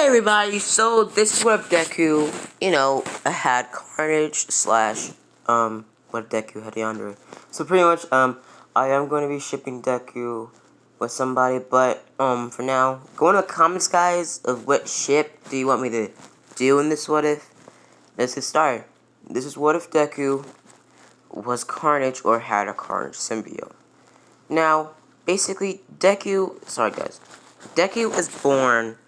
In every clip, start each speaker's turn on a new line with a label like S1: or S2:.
S1: Hey everybody, so this is what Deku, had Carnage slash, what Deku had yonder. So pretty much, I am going to be shipping Deku with somebody, but, for now, go in the comments, guys, of what ship do you want me to do in this what if. Let's get started. This is what if Deku was Carnage or had a Carnage symbiote. Now, basically, Deku is born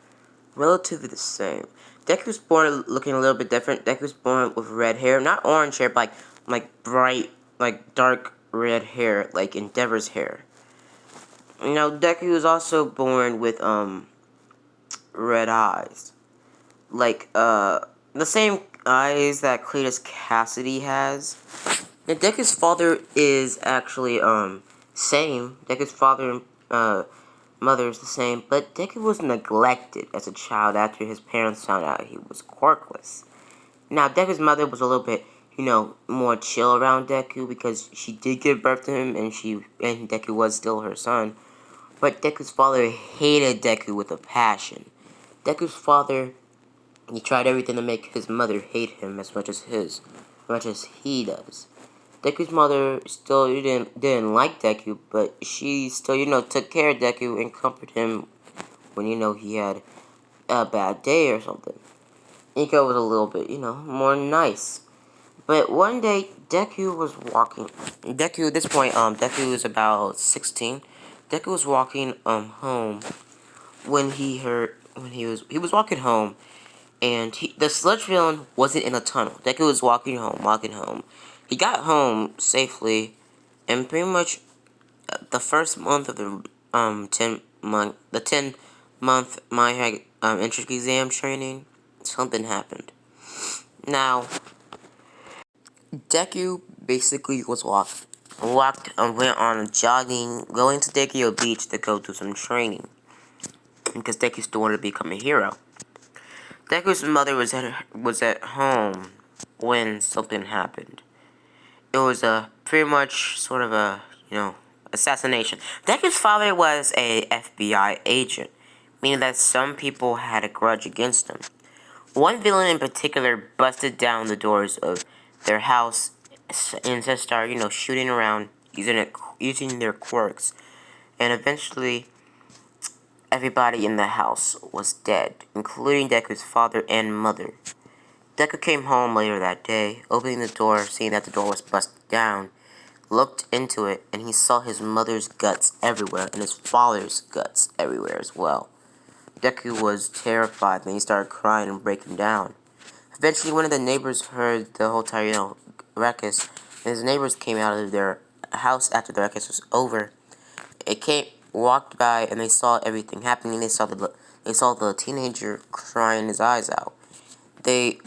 S1: relatively the same. Deku was born looking a little bit different. Deku was born with red hair, not orange hair, but like bright, like dark red hair, like Endeavor's hair. Deku was also born with red eyes, like the same eyes that Cletus Cassidy has. Now Deku's father is actually same. Deku's father and mother is the same, but Deku was neglected as a child after his parents found out he was quirkless. Now, Deku's mother was a little bit, more chill around Deku because she did give birth to him and Deku was still her son. But Deku's father hated Deku with a passion. Deku's father, he tried everything to make his mother hate him as much as he does. Deku's mother still didn't like Deku, but she still, took care of Deku and comforted him when, he had a bad day or something. Nico was a little bit, more nice. But one day, Deku was walking. Deku, at this point, Deku was about 16. Deku was walking, home when he was walking home, and the sludge villain wasn't in a tunnel. Deku was walking home. He got home safely, and pretty much the first month of the 10-month My High entrance exam training, something happened. Now, Deku basically was went on jogging, going to Deku Beach to go do some training, because Deku still wanted to become a hero. Deku's mother was at home when something happened. It was pretty much sort of a, assassination. Deku's father was a FBI agent, meaning that some people had a grudge against him. One villain in particular busted down the doors of their house and just started, shooting around using their quirks, and eventually everybody in the house was dead, including Deku's father and mother. Deku came home later that day, opening the door, seeing that the door was busted down, looked into it, and he saw his mother's guts everywhere, and his father's guts everywhere as well. Deku was terrified, and he started crying and breaking down. Eventually, one of the neighbors heard the whole entire, ruckus, and his neighbors came out of their house after the ruckus was over. Walked by, and they saw everything happening. They saw the teenager crying his eyes out. It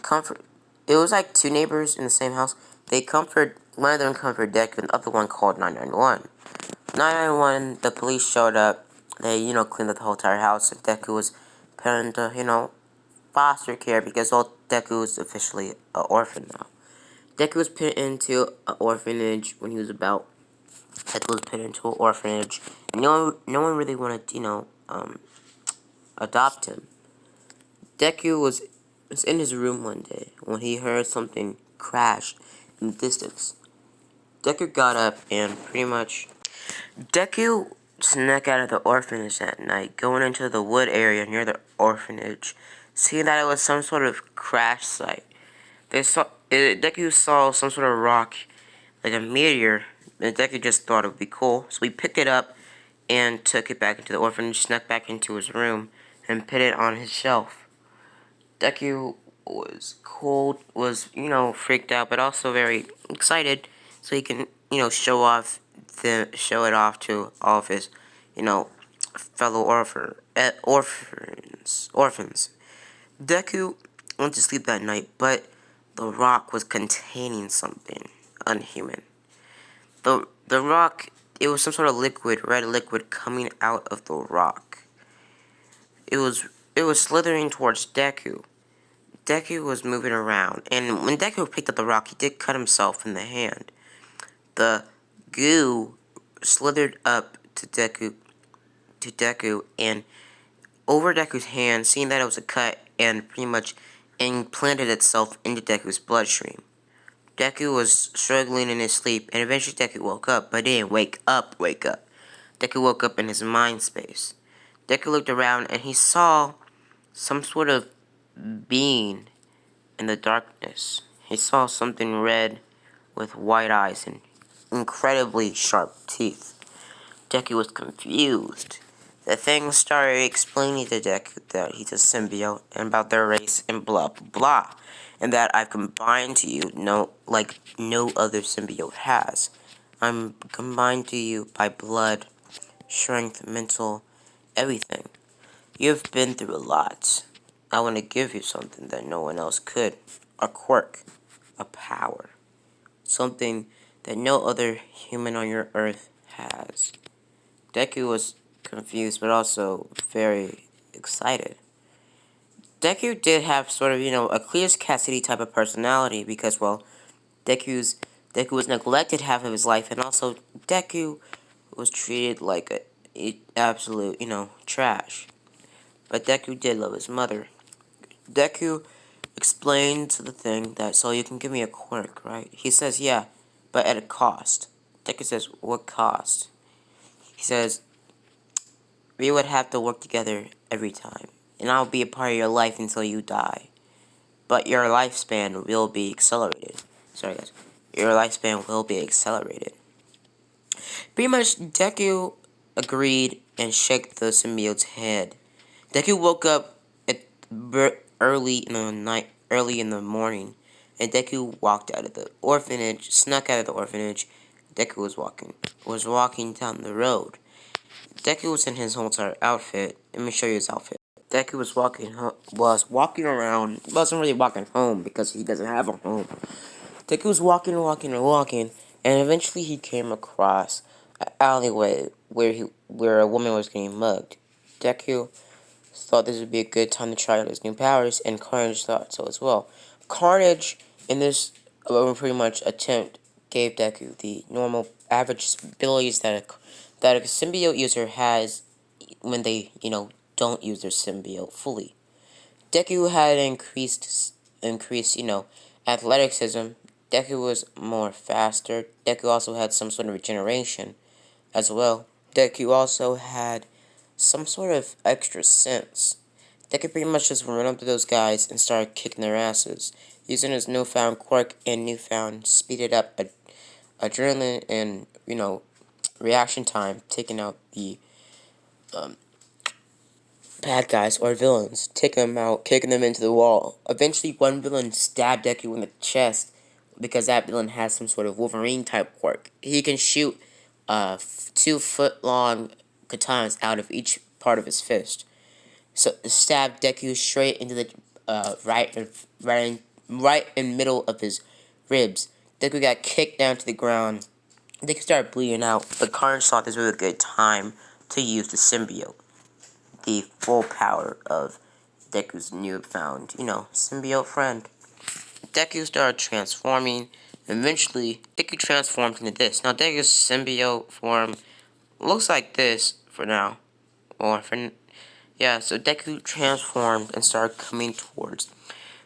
S1: was like two neighbors in the same house. One of them comforted Deku, and the other one called 911. 911, the police showed up. They, cleaned up the whole entire house, and Deku was put into, foster care because Deku is officially an orphan now. Deku was put into an orphanage when he was about. Deku was put into an orphanage, and no one really wanted to, adopt him. Deku was in his room one day when he heard something crash in the distance. Deku got up and Deku snuck out of the orphanage that night, going into the wood area near the orphanage, seeing that it was some sort of crash site. Deku saw some sort of rock, like a meteor, and Deku just thought it would be cool, so he picked it up and took it back into the orphanage, snuck back into his room, and put it on his shelf. Deku was cold, freaked out, but also very excited, so he can, show it off to all of his, fellow orphans. Deku went to sleep that night, but the rock was containing something unhuman. The rock, it was some sort of red liquid coming out of the rock. It was slithering towards Deku. Deku was moving around, and when Deku picked up the rock, he did cut himself in the hand. The goo slithered up to Deku, and over Deku's hand, seeing that it was a cut, and pretty much implanted itself into Deku's bloodstream. Deku was struggling in his sleep, and eventually Deku woke up, but didn't wake up. Deku woke up in his mind space. Deku looked around, and he saw some sort of being in the darkness. He saw something red with white eyes and incredibly sharp teeth. Deku was confused. The thing started explaining to Deku that he's a symbiote and about their race and blah blah blah. And that I've combined to you like no other symbiote has. I'm combined to you by blood, strength, mental, everything. You've been through a lot. I want to give you something that no one else could. A quirk. A power. Something that no other human on your earth has. Deku was confused, but also very excited. Deku did have sort of, a Cleus Cassidy type of personality because, well, Deku was neglected half of his life, and also Deku was treated like a absolute, trash. But Deku did love his mother. Deku explained to the thing that, so you can give me a quirk, right? He says, yeah, but at a cost. Deku says, what cost? He says, we would have to work together every time, and I'll be a part of your life until you die. But your lifespan will be accelerated. Sorry, guys. Your lifespan will be accelerated. Pretty much, Deku agreed and shook the symbiote's head. Deku woke up at early in the morning, and Deku walked out of the orphanage, snuck out of the orphanage. Deku was walking down the road. Deku was in his whole entire outfit. Let me show you his outfit. Deku was walking around. Wasn't really walking home because he doesn't have a home. Deku was walking, and eventually he came across an alleyway where a woman was getting mugged. Deku thought this would be a good time to try out his new powers, and Carnage thought so as well. Carnage, in this pretty much attempt, gave Deku the normal average abilities that a symbiote user has when they, don't use their symbiote fully. Deku had increased, athleticism. Deku was more faster. Deku also had some sort of regeneration as well. Deku also had some sort of extra sense. Deku pretty much just run up to those guys and start kicking their asses, using his newfound quirk and newfound speeded up adrenaline and, reaction time, taking out the bad guys or villains, taking them out, kicking them into the wall. Eventually, one villain stabbed Deku in the chest because that villain has some sort of Wolverine type quirk. He can shoot 2-foot-long katanas out of each part of his fist. So stabbed Deku straight into the right in middle of his ribs. Deku got kicked down to the ground. Deku started bleeding out, but Carnage thought this was a good time to use the symbiote. The full power of Deku's newfound, symbiote friend. Deku started transforming. Eventually, Deku transformed into this. Now, Deku's symbiote form looks like this for now. So Deku transformed and started coming towards.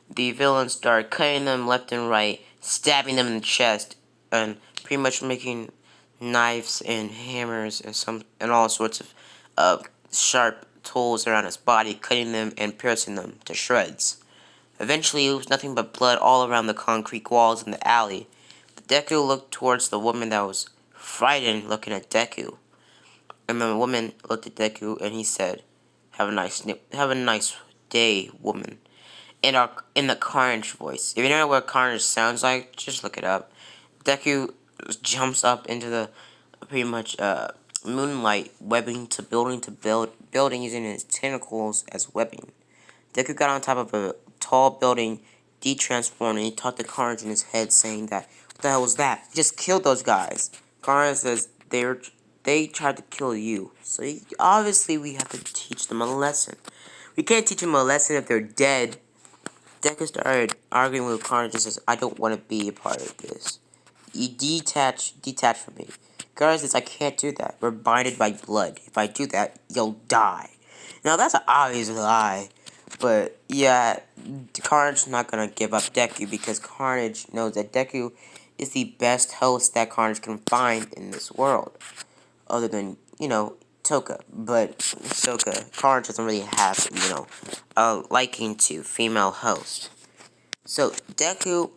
S1: The villains started cutting them left and right, stabbing them in the chest, and pretty much making knives and hammers and all sorts of sharp tools around his body, cutting them and piercing them to shreds. Eventually, it was nothing but blood all around the concrete walls in the alley. Deku looked towards the woman that was frightened looking at Deku. And the woman looked at Deku and he said, have a nice day, woman." In the Carnage voice. If you don't know what Carnage sounds like, just look it up. Deku jumps up into the pretty much moonlight webbing to building using his tentacles as webbing. Deku got on top of a tall building, de-transformed, and he talked to Carnage in his head, saying that, "What the hell was that? He just killed those guys." Carnage says they tried to kill you, so obviously we have to teach them a lesson. We can't teach them a lesson if they're dead. Deku started arguing with Carnage and says, "I don't want to be a part of this. You detach from me." Carnage says, "I can't do that. We're binded by blood. If I do that, you'll die." Now that's an obvious lie. But yeah, Carnage is not gonna give up Deku because Carnage knows that Deku is the best host that Carnage can find in this world. Other than, Toka. But Soka, Carnage doesn't really have, a liking to female hosts. So Deku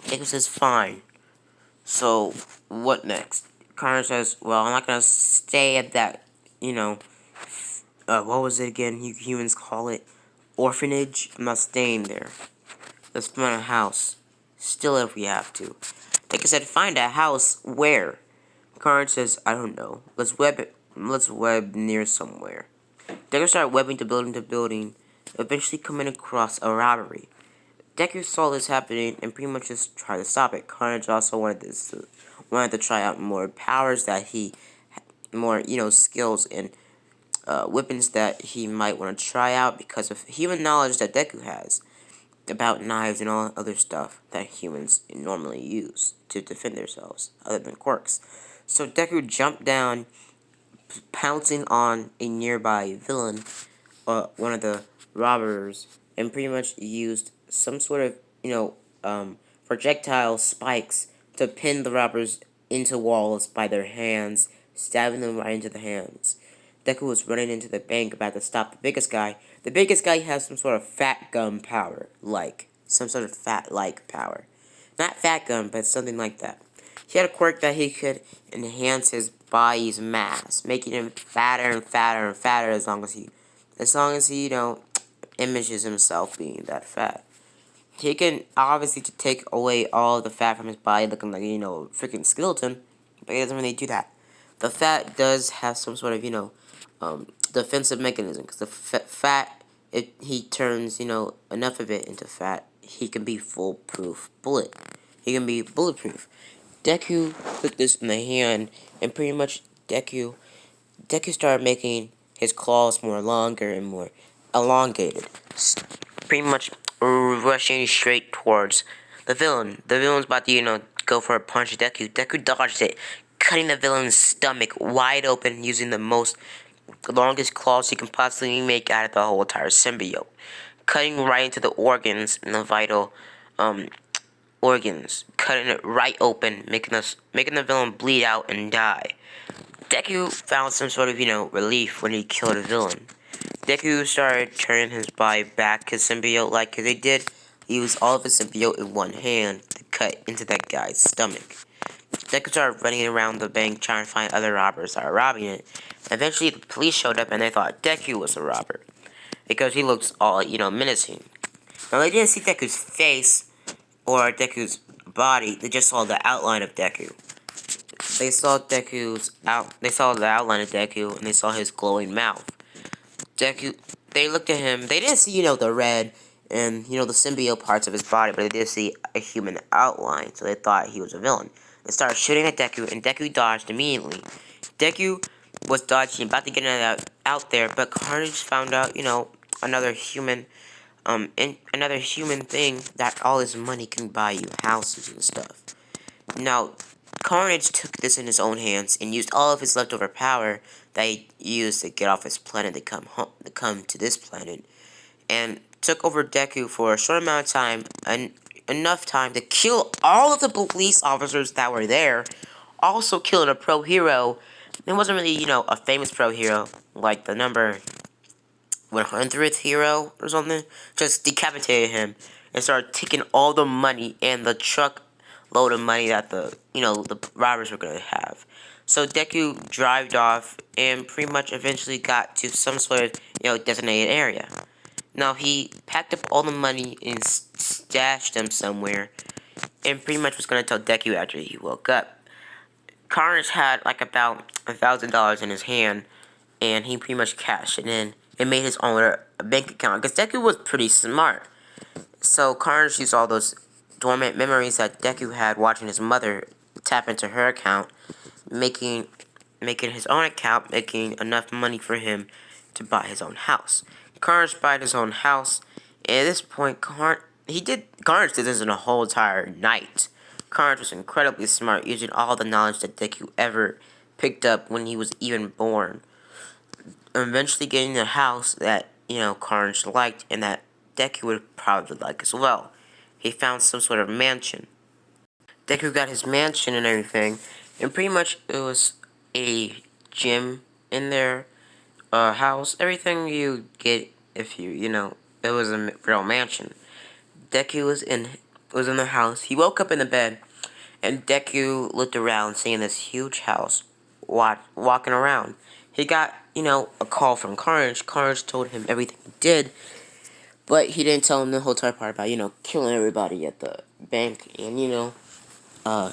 S1: says fine. So what next? Carnage says, well, I'm not gonna stay at that, what was it again? You humans call it orphanage. I'm not staying there. Let's find a house. Still, if we have to. Like I said, find a house where? Carnage says, I don't know. Let's web it. Let's web near somewhere. Deku started webbing to building, eventually coming across a robbery. Deku saw this happening and pretty much just tried to stop it. Carnage also wanted to try out more powers that more skills and weapons that he might want to try out because of human knowledge that Deku has about knives and all other stuff that humans normally use to defend themselves, other than quirks. So Deku jumped down, pouncing on a nearby villain, one of the robbers, and pretty much used some sort of, projectile spikes to pin the robbers into walls by their hands, stabbing them right into the hands. Deku was running into the bank about to stop the biggest guy. The biggest guy has some sort of fat gum power, some sort of fat-like power. Not fat gum, but something like that. He had a quirk that he could enhance his body's mass, making him fatter and fatter and fatter as long as he, images himself being that fat. He can obviously take away all the fat from his body, looking like, a freaking skeleton, but he doesn't really do that. The fat does have some sort of, defensive mechanism, because the fat, if he turns, enough of it into fat, he can be foolproof bullet. He can be bulletproof. Deku put this in the hand, and pretty much Deku started making his claws more longer and more elongated. Pretty much rushing straight towards the villain. The villain's about to, go for a punch at Deku. Deku dodged it, cutting the villain's stomach wide open using the longest claws he can possibly make out of the whole entire symbiote. Cutting right into the organs and the vital, organs, cutting it right open, making the villain bleed out and die. Deku found some sort of, relief when he killed a villain. Deku started turning his body back his symbiote like they did. He used all of his symbiote in one hand to cut into that guy's stomach. Deku started running around the bank trying to find other robbers that were robbing it. Eventually, the police showed up and they thought Deku was the robber because he looks all, menacing. Now, they didn't see Deku's face or Deku's body, they just saw the outline of Deku. They saw the outline of Deku, and they saw his glowing mouth. Deku, they looked at him, they didn't see, the red and, the symbiote parts of his body, but they did see a human outline, so they thought he was a villain. They started shooting at Deku, and Deku dodged immediately. Deku was dodging, about to get out there, but Carnage found out, another human thing that all his money can buy you houses and stuff. Now, Carnage took this in his own hands and used all of his leftover power that he used to get off his planet to come to this planet, and took over Deku for a short amount of time, enough time to kill all of the police officers that were there, also killing a pro hero. It wasn't really, a famous pro hero, like the number 100th hero or something. Just decapitated him and started taking all the money and the truck load of money that the robbers were going to have. So Deku drove off and pretty much eventually got to some sort of, designated area. Now, he packed up all the money and stashed them somewhere, and pretty much was going to tell Deku after he woke up. Carnage had, like, about $1,000 in his hand, and he pretty much cashed it in and made his own bank account, because Deku was pretty smart. So Carnage used all those dormant memories that Deku had watching his mother tap into her account, making his own account, making enough money for him to buy his own house. Carnage bought his own house, and at this point, Carnage did this in a whole entire night. Carnage was incredibly smart, using all the knowledge that Deku ever picked up when he was even born. eventually getting a house that, Carnage liked and that Deku would probably like as well. He found some sort of mansion. Deku got his mansion and everything, and pretty much it was a gym in there, house, everything you get if it was a real mansion. Deku was in the house. He woke up in the bed, and Deku looked around, seeing this huge house, walking around. He got, a call from Carnage. Carnage told him everything he did, but he didn't tell him the whole entire part about, killing everybody at the bank and, uh,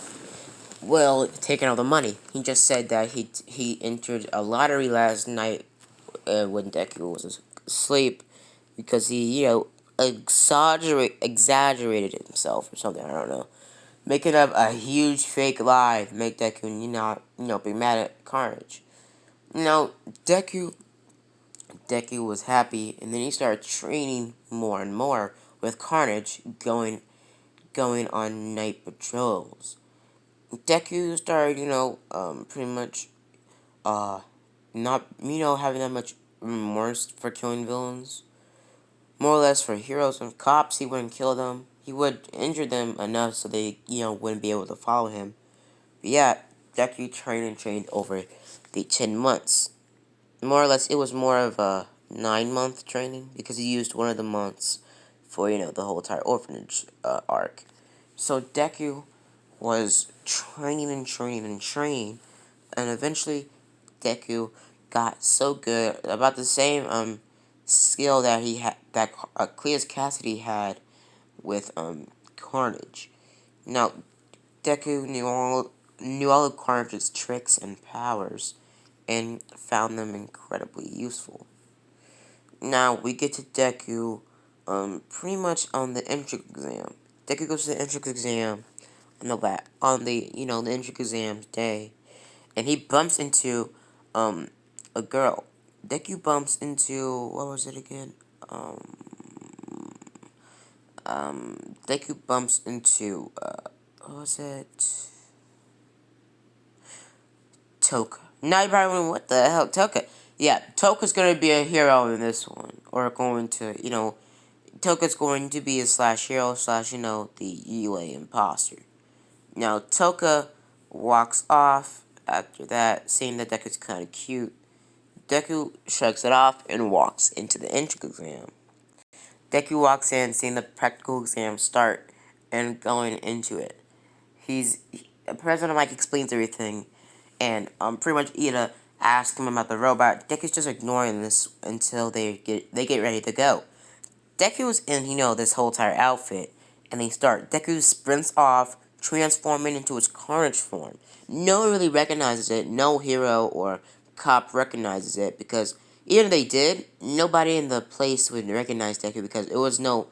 S1: taking all the money. He just said that he entered a lottery last night when Deku was asleep because he, exaggerated himself or something. I don't know. Making up a huge fake lie to make Deku, be mad at Carnage. You know, Deku Deku was happy, and then he started training more and more with Carnage, going on night patrols. Deku started, pretty much, not, having that much remorse for killing villains. More or less for heroes and cops, he wouldn't kill them. He would injure them enough so they, wouldn't be able to follow him. But yeah, Deku trained and trained over the 10 months. More or less, it was more of a 9-month training because he used one of the months for, the whole entire orphanage arc. So Deku was training and training and training, and eventually Deku got so good, about the same skill that he had, that Cleus Cassidy had with Carnage. Now Deku knew all of Carnage's tricks and powers, and found them incredibly useful. Now we get to Deku, pretty much on the entrance exam. Deku goes to the entrance exam on the entrance exam day, and he bumps into a girl. Deku bumps into, what was it again? Deku bumps into what was it? Toka. Now you're probably wondering, what the hell, Toka? Yeah, Toka's gonna be a hero in this one, or going to, Toka's going to be a slash hero slash, the UA imposter. Now, Toka walks off after that, saying that Deku's kind of cute. Deku shrugs it off and walks into the entrance exam. Deku walks in, seeing the practical exam start, and going into it. President Mike explains everything, and pretty much Ida asks him about the robot. Deku's just ignoring this until they get ready to go. Deku's in, this whole entire outfit, and they start. Deku sprints off, transforming into his Carnage form. No one really recognizes it. No hero or cop recognizes it, because even if they did, nobody in the place would recognize Deku, because it was no,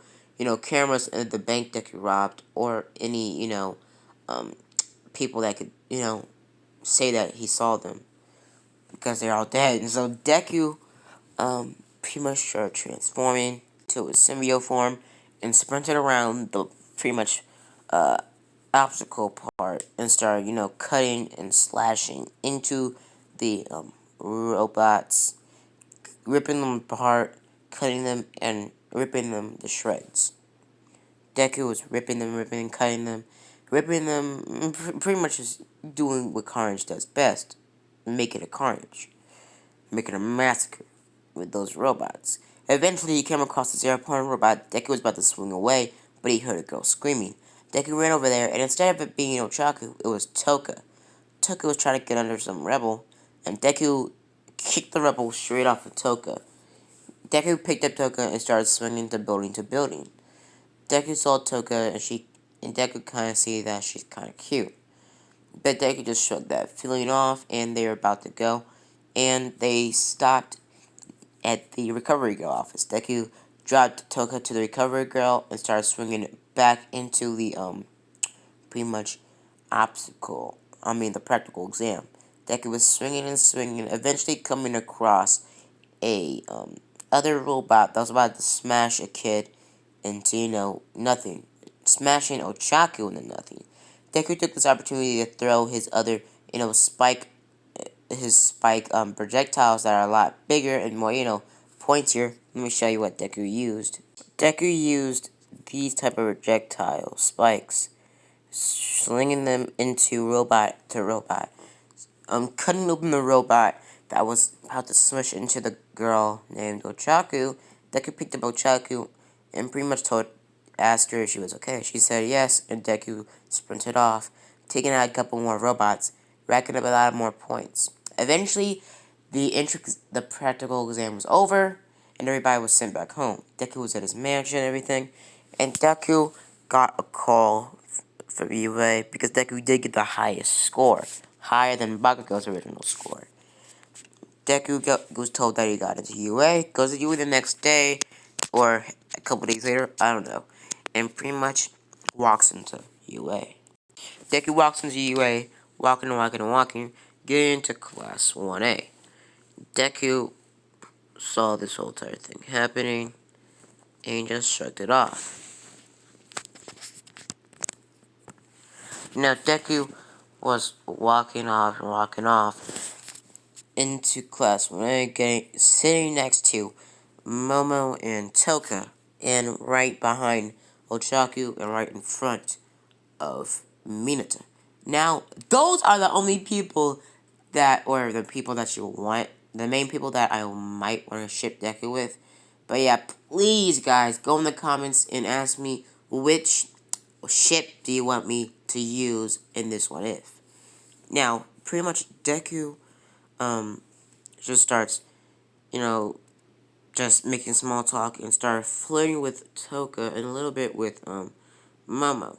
S1: cameras at the bank Deku robbed, or any, people that could, say that he saw them, because they're all dead. And so Deku, pretty much started transforming to his symbiote form and sprinted around the pretty much obstacle part and started, cutting and slashing into the robots, ripping them apart, cutting them, and ripping them to shreds. Deku was ripping, cutting them, ripping them, pretty much just doing what Carnage does best, making a carnage, making a massacre with those robots. Eventually, he came across this airplane robot. Deku was about to swing away, but he heard a girl screaming. Deku ran over there, and instead of it being Ochaku, it was Toka. Toka was trying to get under some rebel, and Deku kicked the rebel straight off of Toka. Deku picked up Toka and started swinging to building to building. Deku saw Toka, and Deku kind of see that she's kind of cute. But Deku just shrugged that feeling off, and they were about to go, and they stopped at the recovery girl office. Deku dropped Toka to the recovery girl and started swinging it back into the pretty much the practical exam. Deku was swinging and swinging, eventually coming across a other robot that was about to smash a kid into, nothing. Smashing Ochaku into nothing. Deku took this opportunity to throw his other, spike his spike projectiles that are a lot bigger and more, pointier. Let me show you what Deku used. Deku used these type of projectile spikes, slinging them into robot to robot. Cutting open the robot that was about to smush into the girl named Ochaku. Deku picked up Ochaku and pretty much asked her if she was okay. She said yes, and Deku sprinted off, taking out a couple more robots, racking up a lot more points. Eventually, the practical exam was over, and everybody was sent back home. Deku was at his mansion and everything, and Deku got a call from UA because Deku did get the highest score, higher than Bakugo's original score. Deku was told that he got into UA, goes to UA the next day, or a couple days later, I don't know, and pretty much walks into UA. Deku walks into UA, walking, getting into class 1A. Deku saw this whole entire thing happening, and just shrugged it off. Now, Deku was walking off into class 1A, sitting next to Momo and Toka, and right behind Ochaku, and right in front of Minata. Now, those are the only people or the people that you want, the main people that I might want to ship Deku with. But yeah, please, guys, go in the comments and ask me which ship do you want me to use in this What If. Now, pretty much Deku, just starts, just making small talk and start flirting with Toka and a little bit with, Momo.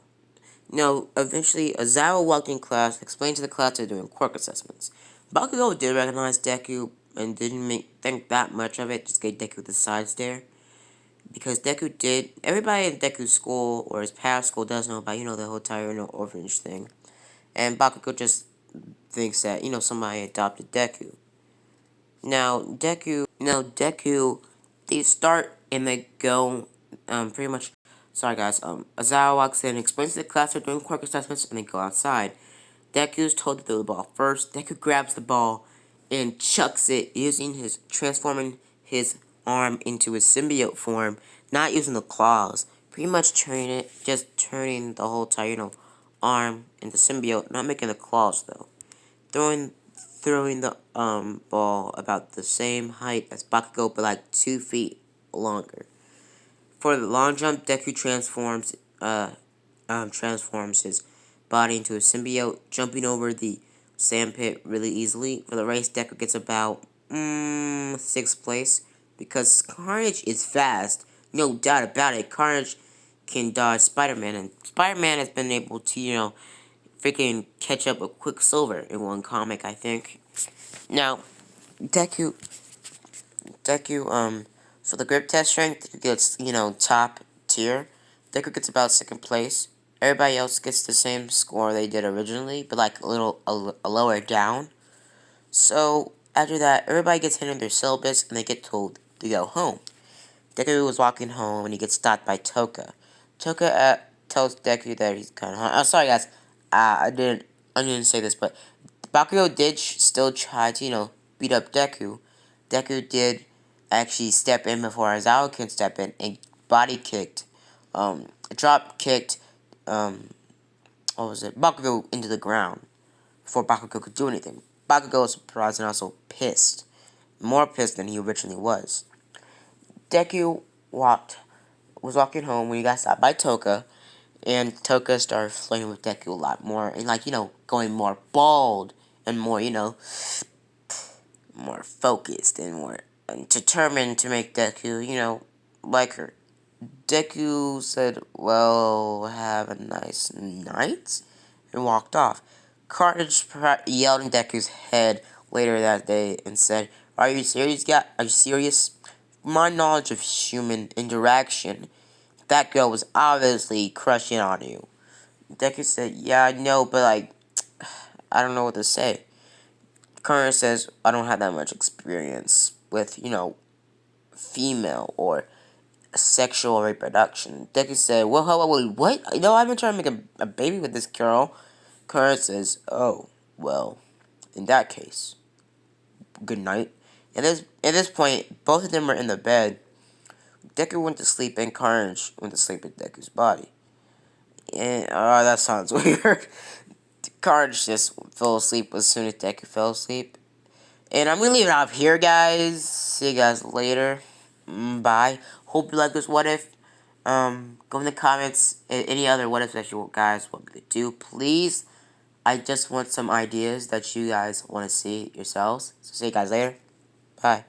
S1: No, eventually, Azawa walked in class, explained to the class they're doing quirk assessments. Bakugo did recognize Deku and didn't think that much of it, just gave Deku the side stare. Because everybody in Deku's school, or his past school, does know about, the whole entire, orphanage thing. And Bakugo just thinks that, somebody adopted Deku. Now, Deku, they start and they go, pretty much. Sorry, guys. Azawa walks in, explains to the class they're doing quirk assessments, and they go outside. Deku's told to throw the ball first. Deku grabs the ball and chucks it, transforming his arm into his symbiote form, not using the claws. Pretty much turning the whole entire, arm into symbiote, not making the claws though. Throwing the ball about the same height as Bakugo, but like 2 feet longer. For the long jump, Deku transforms his body into a symbiote, jumping over the sandpit really easily. For the race, Deku gets about 6th place because Carnage is fast, no doubt about it. Carnage can dodge Spider-Man, and Spider-Man has been able to, freaking catch up with Quicksilver in one comic, I think. Now, Deku, for the grip test strength, Deku gets, top tier. Deku gets about 2nd place. Everybody else gets the same score they did originally, but like a lower down. So, after that, everybody gets handed their syllabus, and they get told to go home. Deku was walking home, and he gets stopped by Toka. Toka tells Deku that he's kind of hungry. Oh, sorry, guys. I didn't say this, but Bakugo did still try to, beat up Deku. Deku did actually step in before Aizawa can step in and body kicked, drop kicked, Bakugo into the ground before Bakugo could do anything. Bakugo was surprised and also pissed. More pissed than he originally was. Deku was walking home when he got stopped by Toka, and Toka started flirting with Deku a lot more, and going more bold, and more, more focused, and more determined to make Deku, like her. Deku said, well, have a nice night, and walked off. Carnage yelled in Deku's head later that day and said, are you serious, guy? Are you serious? From my knowledge of human interaction, that girl was obviously crushing on you. Deku said, yeah, I know, but I don't know what to say. Carnage says, I don't have that much experience with, female or sexual reproduction. Deku said, well, what? I've been trying to make a baby with this girl. Carnage says, oh, well, in that case, good night. At this point, both of them were in the bed. Deku went to sleep and Carnage went to sleep in Deku's body. And that sounds weird. Carnage just fell asleep as soon as Deku fell asleep. And I'm gonna leave it off here, guys. See you guys later. Bye. Hope you like this what if. Go in the comments any other what ifs that you guys want me to do, please. I just want some ideas that you guys want to see yourselves. So see you guys later. Bye.